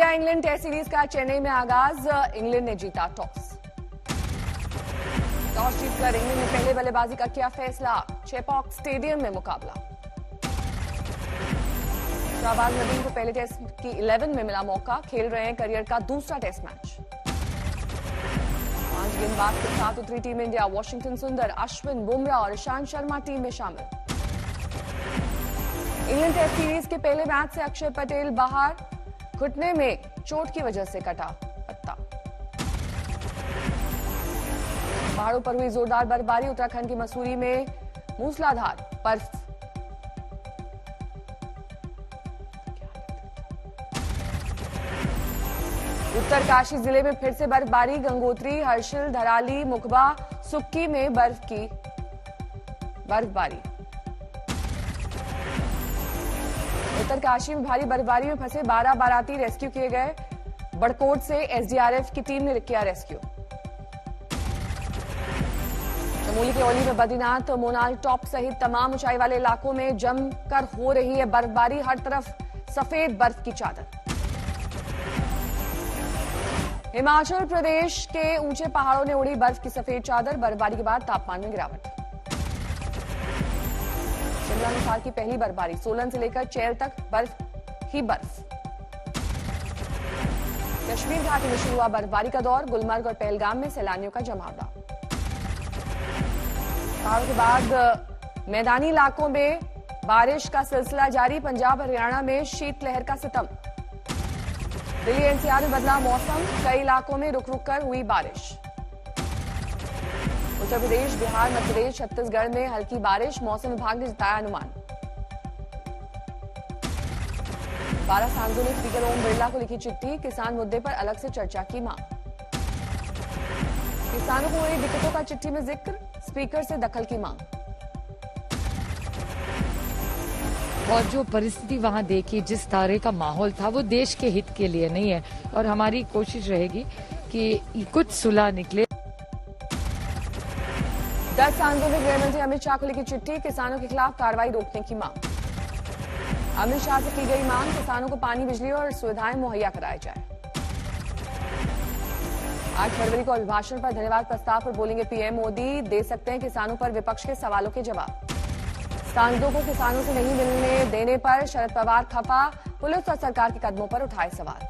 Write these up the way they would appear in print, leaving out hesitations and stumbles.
India England test series का चेन्नई में आगाज। इंग्लैंड ने जीता टॉस जीतकर इंग्लैंड ने पहले बल्लेबाजी का किया फैसला। चेपॉक स्टेडियम में मुकाबला। शाहबाज नदीम को पहले टेस्ट की 11 में मिला मौका। खेल रहे हैं करियर का दूसरा टेस्ट मैच। 5 गेंदबाज के साथ उतरी टीम इंडिया। वॉशिंगटन सुंदर, अश्विन, बुमराह और ईशांत शर्मा टीम में शामिल। इंग्लैंड टेस्ट सीरीज के पहले मैच से अक्षर पटेल बाहर। घुटने में चोट की वजह से कटा पत्ता। पहाड़ों पर हुई जोरदार बर्फबारी। उत्तराखंड की मसूरी में मूसलाधार बर्फ। उत्तरकाशी जिले में फिर से बर्फबारी। गंगोत्री, हर्षिल, धराली, मुखबा, सुक्की में बर्फबारी। उत्तरकाशी में भारी बर्फबारी में फंसे 12 बाराती रेस्क्यू किए गए। बड़कोट से एसडीआरएफ की टीम ने किया रेस्क्यू। चमोली के ओली में बद्रीनाथ, मोनाल टॉप सहित तमाम ऊंचाई वाले इलाकों में जमकर हो रही है बर्फबारी। हर तरफ सफेद बर्फ की चादर। हिमाचल प्रदेश के ऊंचे पहाड़ों ने उड़ी बर्फ की सफेद चादर। बर्फबारी के बाद तापमान में गिरावट। शिमला में साल की पहली बर्फबारी। सोलन से लेकर चेर तक बर्फ ही बर्फ। कश्मीर घाटी में शुरू हुआ बर्फबारी का दौर। गुलमर्ग और पहलगाम में सैलानियों का जमावड़ा। पहाड़ों के बाद मैदानी इलाकों में बारिश का सिलसिला जारी। पंजाब हरियाणा में शीतलहर का सितम। दिल्ली एनसीआर में बदला मौसम। कई इलाकों में रुक रुक कर हुई बारिश। उत्तर प्रदेश, बिहार, मध्य प्रदेश, छत्तीसगढ़ में हल्की बारिश। मौसम विभाग ने जताया अनुमान। 12 सांसदों ने स्पीकर ओम बिरला को लिखी चिट्ठी। किसान मुद्दे पर अलग से चर्चा की मांग। किसानों को हो रही दिक्कतों का चिट्ठी में जिक्र। स्पीकर से दखल की मांग। और जो परिस्थिति वहां देखी, जिस तरह का माहौल था, वो देश के हित के लिए नहीं है। और हमारी कोशिश रहेगी कि कुछ सुलह निकले। 10 सांसदों ने गृह मंत्री अमित शाह को लिखी चिट्ठी। किसानों के खिलाफ कार्रवाई रोकने की मांग। अमित शाह से की गई मांग। किसानों को पानी, बिजली और सुविधाएं मुहैया कराई जाए। 8 फरवरी को अभिभाषण पर धन्यवाद प्रस्ताव पर बोलेंगे पीएम मोदी। दे सकते हैं किसानों पर विपक्ष के सवालों के जवाब। सांसदों को किसानों से नहीं मिलने देने पर शरद पवार खफा। पुलिस और सरकार के कदमों पर उठाए सवाल।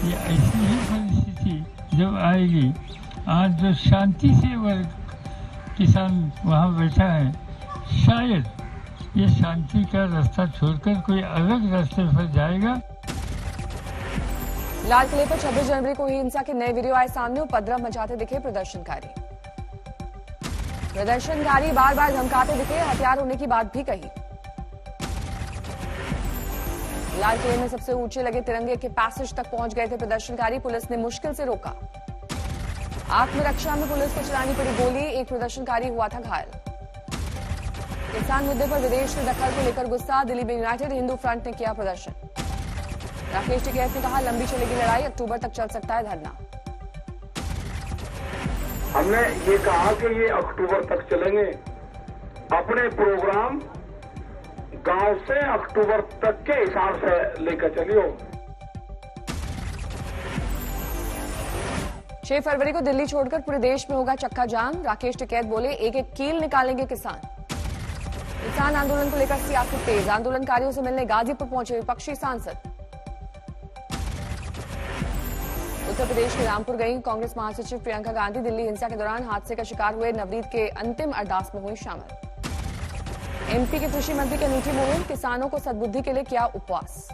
ये ऐसी ही परिस्थिति जब आएगी, आज जो शांति से वर्ग किसान वहाँ बैठा है, शायद ये शांति का रास्ता छोड़कर कोई अलग रास्ते पर जाएगा। लाल किले पर 26 जनवरी को हुई हिंसा के नए वीडियो आए सामने। उपद्रव मचाते दिखे प्रदर्शनकारी। बार बार धमकाते दिखे। हथियार होने की बात भी कही। लाल किले में सबसे ऊंचे लगे तिरंगे के पैसेज तक पहुंच गए थे प्रदर्शनकारी। पुलिस ने मुश्किल से रोका। आत्मरक्षा में पुलिस को चलानी पड़ी गोली। एक प्रदर्शनकारी हुआ था घायल। किसान मुद्दे पर विदेश में दखल को लेकर गुस्सा। दिल्ली में यूनाइटेड हिंदू फ्रंट ने किया प्रदर्शन। राकेश टिकैत ने कहा, लंबी चलेगी लड़ाई। अक्टूबर तक चल सकता है धरना। हमने ये कहा कि ये अक्टूबर तक चलेंगे। अपने प्रोग्राम गांव से अक्टूबर तक के हिसाब से लेकर चलियो। 6 फरवरी को दिल्ली छोड़कर पूरे देश में होगा चक्का जाम। राकेश टिकैत बोले, एक एक कील निकालेंगे किसान। किसान आंदोलन को लेकर सियासत तेज। आंदोलनकारियों से मिलने गाजीपुर पहुंचे विपक्षी सांसद। उत्तर प्रदेश के रामपुर गई कांग्रेस महासचिव प्रियंका गांधी। दिल्ली हिंसा के दौरान हादसे का शिकार हुए नवनीत के अंतिम अरदास में हुई शामिल। एमपी के कृषि मंत्री की अनूठी मुहिम। किसानों को सद्बुद्धि के लिए किया उपवास।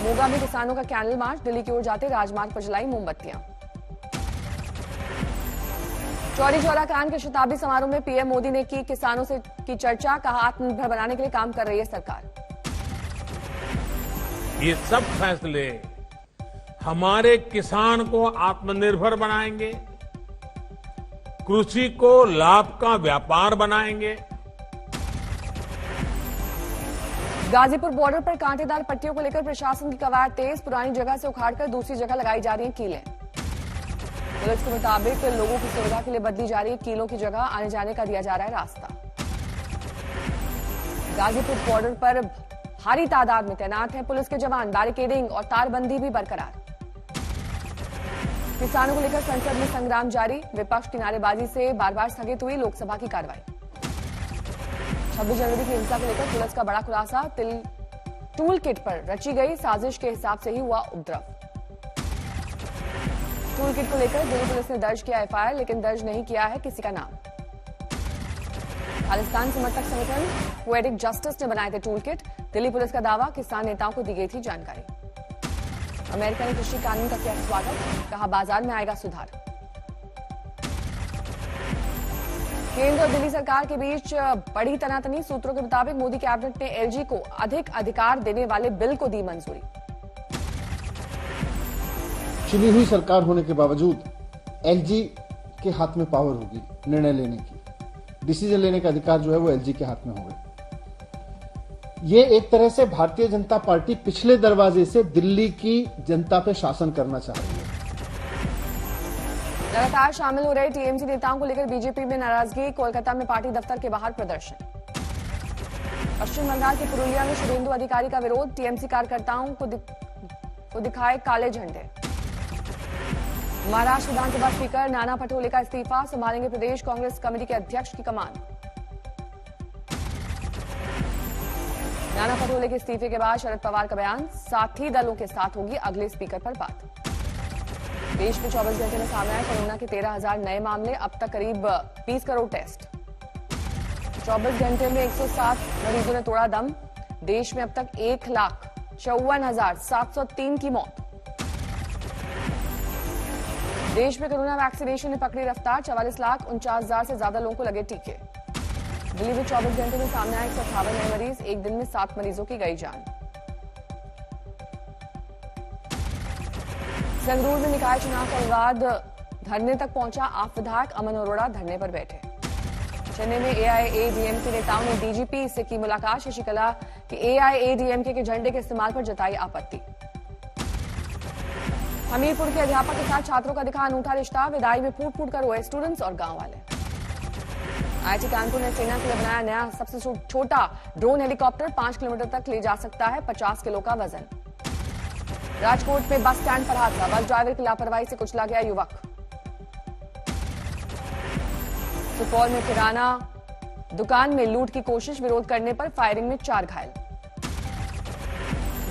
मोगा में किसानों का कैंडल मार्च। दिल्ली की ओर जाते राजमार्ग पर जलाई मोमबत्तियां। चौरी चौरा कांड के शताब्दी समारोह में पीएम मोदी ने की किसानों से की चर्चा। कहा, आत्मनिर्भर बनाने के लिए काम कर रही है सरकार। ये सब फैसले हमारे किसान को आत्मनिर्भर बनाएंगे, कृषि को लाभ का व्यापार बनाएंगे। गाजीपुर बॉर्डर पर कांटेदार पट्टियों को लेकर प्रशासन की कवायद तेज। पुरानी जगह से उखाड़कर दूसरी जगह लगाई जा रही हैं कीलें। पुलिस के मुताबिक लोगों की सुविधा के लिए बदली जा रही है कीलों की जगह। आने जाने का दिया जा रहा है रास्ता। गाजीपुर बॉर्डर पर भारी तादाद में तैनात हैं पुलिस के जवान। बैरिकेडिंग और तारबंदी भी बरकरार। किसानों को लेकर संसद में संग्राम जारी। विपक्ष की नारेबाजी से बार बार स्थगित हुई लोकसभा की कार्रवाई। 26 जनवरी की हिंसा को लेकर पुलिस का बड़ा खुलासा। टूल किट पर रची गई साजिश के हिसाब से ही हुआ उपद्रव। टूल किट को लेकर दिल्ली पुलिस ने दर्ज किया एफआईआर, लेकिन दर्ज नहीं किया है किसी का नाम। खालिस्तान समर्थक संगठन पोएटिक जस्टिस ने बनाए थे टूल किट। दिल्ली पुलिस का दावा, किसान नेताओं को दी गई थी जानकारी। अमेरिका ने कृषि कानून का किया स्वागत, कहा बाजार में आएगा सुधार। केंद्र और दिल्ली सरकार के बीच बड़ी तनातनी। सूत्रों के मुताबिक मोदी कैबिनेट ने एलजी को अधिक अधिकार देने वाले बिल को दी मंजूरी। चुनी हुई सरकार होने के बावजूद एलजी के हाथ में पावर होगी निर्णय लेने की। डिसीजन लेने का अधिकार जो है वो एलजी के हाथ में होगा। ये एक तरह से भारतीय जनता पार्टी पिछले दरवाजे से दिल्ली की जनता पे शासन करना चाह रही है। लगातार शामिल हो रहे टीएमसी नेताओं को लेकर बीजेपी में नाराजगी। कोलकाता में पार्टी दफ्तर के बाहर प्रदर्शन। पश्चिम बंगाल के पुरुलिया में शुभेंदु अधिकारी का विरोध। टीएमसी कार्यकर्ताओं को दिखाए काले झंडे। महाराष्ट्र विधानसभा स्पीकर नाना पटोले का इस्तीफा। संभालेंगे प्रदेश कांग्रेस कमेटी के अध्यक्ष की कमान। नाना पटोले के इस्तीफे के बाद शरद पवार का बयान, साथी दलों के साथ होगी अगले स्पीकर पर बात। देश में 24 घंटे में सामने आए कोरोना के 13,000 नए मामले। अब तक करीब 20 करोड़ टेस्ट। 24 घंटे में 107 मरीजों ने तोड़ा दम। देश में अब तक 1,54,703 की मौत। देश में कोरोना वैक्सीनेशन ने पकड़ी रफ्तार। 44,49,000 से ज्यादा लोगों को लगे टीके। दिल्ली में 24 घंटे में सामने आए 158 नए मरीज। एक दिन में 7 मरीजों की गई जान। संगरूर में निकाय चुनाव का विवाद धरने तक पहुंचा। आप विधायक अमन अरोड़ा धरने पर बैठे। चेन्नई में एआईएडीएमके नेताओं ने डीजीपी से की मुलाकात। शशिकला की एआईएडीएमके के झंडे के इस्तेमाल पर जताई आपत्ति। हमीरपुर के अध्यापक के साथ छात्रों का दिखा अनूठा रिश्ता। विदाई में फूट फूट कर रोए स्टूडेंट्स और गांव वाले। आईआईटी कानपुर ने सेना के लिए बनाया नया सबसे छोटा ड्रोन हेलीकॉप्टर। 5 किलोमीटर तक ले जा सकता है 50 किलो का वजन। राजकोट में बस स्टैंड पर हादसा। बस ड्राइवर की लापरवाही से कुचला गया युवक। सुपौल में किराना दुकान में लूट की कोशिश। विरोध करने पर फायरिंग में 4 घायल।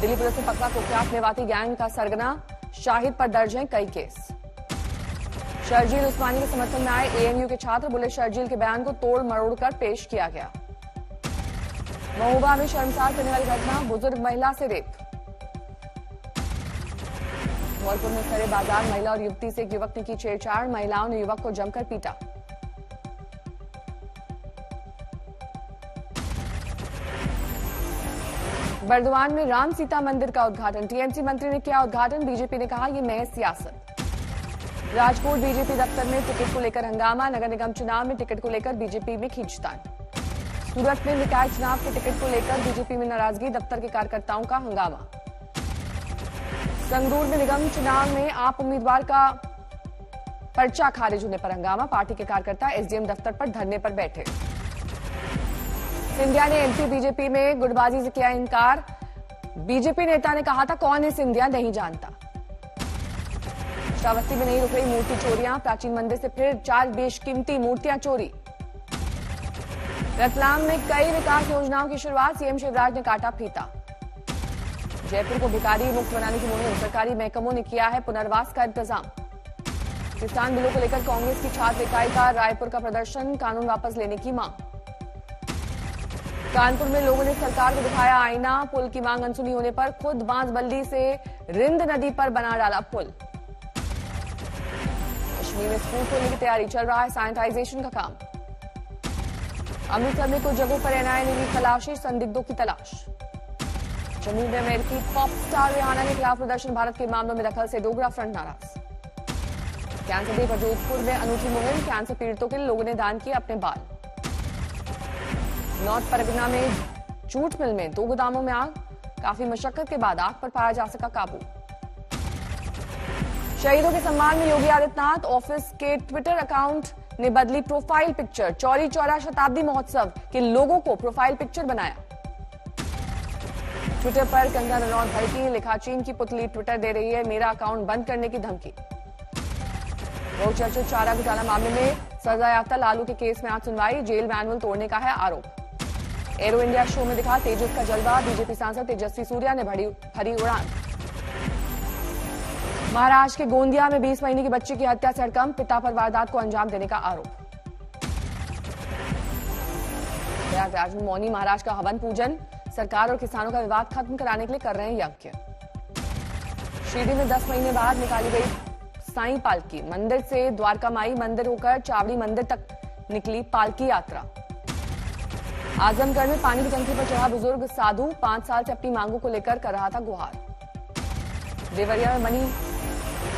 दिल्ली पुलिस ने पकड़ा कुख्यात मेवाती गैंग का सरगना। शाहिद पर दर्ज हैं कई केस। शर्जील उस्मानी के समर्थन में आए एएमयू के छात्र। बोले शर्जील के बयान को तोड़ मरोड़ कर पेश किया गया। महोबा में शर्मसार करने वाली घटना। बुजुर्ग महिला से रेप। धौलपुर में सरे बाजार महिला और युवती से एक युवक ने की छेड़छाड़। महिलाओं ने युवक को जमकर पीटा। बर्दवान में राम सीता मंदिर का उद्घाटन। टीएमसी मंत्री ने किया उद्घाटन। बीजेपी ने कहा यह महज सियासत। राजकोट बीजेपी दफ्तर में टिकट को लेकर हंगामा। नगर निगम चुनाव में टिकट को लेकर बीजेपी में खींचतान। सूरत में निकाय चुनाव के टिकट को लेकर बीजेपी में नाराजगी। दफ्तर के कार्यकर्ताओं का हंगामा। संगरूर में निगम चुनाव में आप उम्मीदवार का पर्चा खारिज होने पर हंगामा। पार्टी के कार्यकर्ता एसडीएम दफ्तर पर धरने पर बैठे। सिंधिया ने एमपी बीजेपी में गुटबाजी से किया इनकार। बीजेपी नेता ने कहा था कौन है सिंधिया नहीं जानता। श्रावस्ती में नहीं रुक रही मूर्ति चोरियां। प्राचीन मंदिर से फिर 4 बेशकीमती मूर्तियां चोरी। रतलाम में कई विकास योजनाओं की शुरुआत। सीएम शिवराज ने काटा फीता। जयपुर को भिखारी मुक्त बनाने की मुहिम। सरकारी महकमों ने किया है पुनर्वास का इंतजाम। किसान बिलों को लेकर कांग्रेस की छात्र इकाई का रायपुर का प्रदर्शन। कानून वापस लेने की मांग। कानपुर में लोगों ने सरकार को दिखाया आईना। पुल की मांग अनसुनी होने पर खुद बांसबल्ली से रिंद नदी पर बना डाला पुल। कश्मीर में स्कूल खोलने की तैयारी। चल रहा है सैनिटाइजेशन का काम। अमृतसर में कुछ जगहों पर एनआईए ने की तलाशी। संदिग्धों की तलाश। जम्मू में अमेरिकी पॉप स्टार रिहाना के खिलाफ प्रदर्शन। भारत के मामलों में दखल से डोगरा फ्रंट नाराज। कैंसर डे पर जोधपुर में अनूठी मुहिम। कैंसर पीड़ितों के लिए लोगों ने दान किए अपने बाल। नॉर्थ परगना में जूट मिल में 2 गोदामों में आग। काफी मशक्कत के बाद आग पर पाया जा सका काबू। शहीदों के सम्मान में योगी आदित्यनाथ। ऑफिस के ट्विटर अकाउंट ने बदली प्रोफाइल पिक्चर। चौरी चौरा शताब्दी महोत्सव के लोगों को प्रोफाइल पिक्चर बनाया। ट्विटर पर कंगना रनौत भड़की, लिखा चीन की पुतली ट्विटर दे रही है मेरा अकाउंट बंद करने की धमकी। बहुचर्चित चारा घोटाला मामले में सजायाफ्ता लालू के केस में आज सुनवाई, जेल मैनुअल तोड़ने का है आरोप। एरो इंडिया शो में दिखा तेजस का जलवा, बीजेपी सांसद तेजस्वी सूर्या ने भरी उड़ान। महाराष्ट्र के गोंदिया में 20 महीने की बच्ची की हत्या से हड़कंप, पिता पर वारदात को अंजाम देने का आरोप। प्रयागराज में मौनी महाराज का हवन पूजन, सरकार और किसानों का विवाद खत्म कराने के लिए कर रहे हैं यज्ञ। शिरडी में 10 महीने बाद निकाली गई साईं पालकी, मंदिर से द्वारका माई मंदिर होकर चावड़ी मंदिर तक निकली पालकी यात्रा। आजमगढ़ में पानी की टंकी पर चढ़ा बुजुर्ग साधु, 5 साल से अपनी मांगों को लेकर कर रहा था गुहार। देवरिया में बनी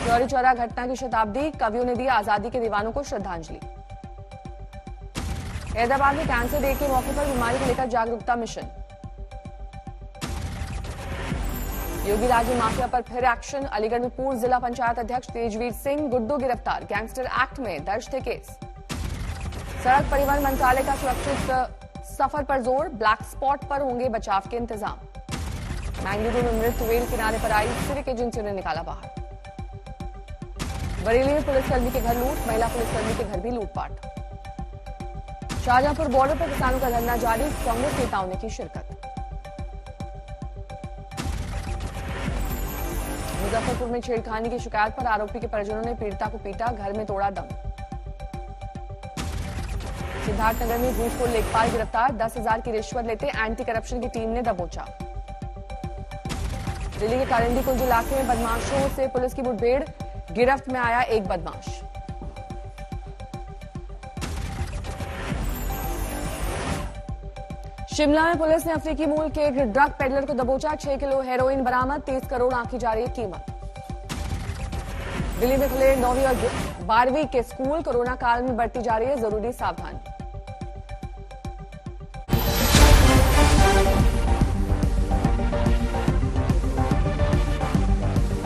चौरी चौरा घटना की शताब्दी, कवियों ने दी आजादी के दीवानों को श्रद्धांजलि। हैदराबाद में कैंसर डे के मौके पर बीमारी को लेकर जागरूकता मिशन। योगी राज्य माफिया पर फिर एक्शन, अलीगढ़ में पूर्व जिला पंचायत अध्यक्ष तेजवीर सिंह गुड्डू गिरफ्तार, गैंगस्टर एक्ट में दर्ज थे केस। सड़क परिवहन मंत्रालय का सुरक्षित सफर पर जोर, ब्लैक स्पॉट पर होंगे बचाव के इंतजाम। मैंगलुरु में मृत व्हेल किनारे पर आई, सिविक एजेंसियों ने निकाला बाहर। बरेली में पुलिसकर्मी के घर लूट, महिला पुलिसकर्मी के घर भी लूटपाट। शाहजहांपुर बॉर्डर पर किसानों का धरना जारी, कांग्रेस नेताओं ने की शिरकत। मुजफ्फरपुर में छेड़खानी की शिकायत पर आरोपी के परिजनों ने पीड़िता को पीटा, घर में तोड़ा दम। सिद्धार्थनगर में घूसखोर लेखपाल गिरफ्तार, 10,000 की रिश्वत लेते एंटी करप्शन की टीम ने दबोचा। दिल्ली के कालिंदी कुंज इलाके में बदमाशों से पुलिस की मुठभेड़, गिरफ्त में आया एक बदमाश। शिमला में पुलिस ने अफ्रीकी मूल के एक ड्रग पेडलर को दबोचा, 6 किलो हेरोइन बरामद, 30 करोड़ आंकी जा रही है कीमत। दिल्ली में खुले 9वीं और 12वीं के स्कूल, कोरोना काल में बरती जा रही है जरूरी सावधानी।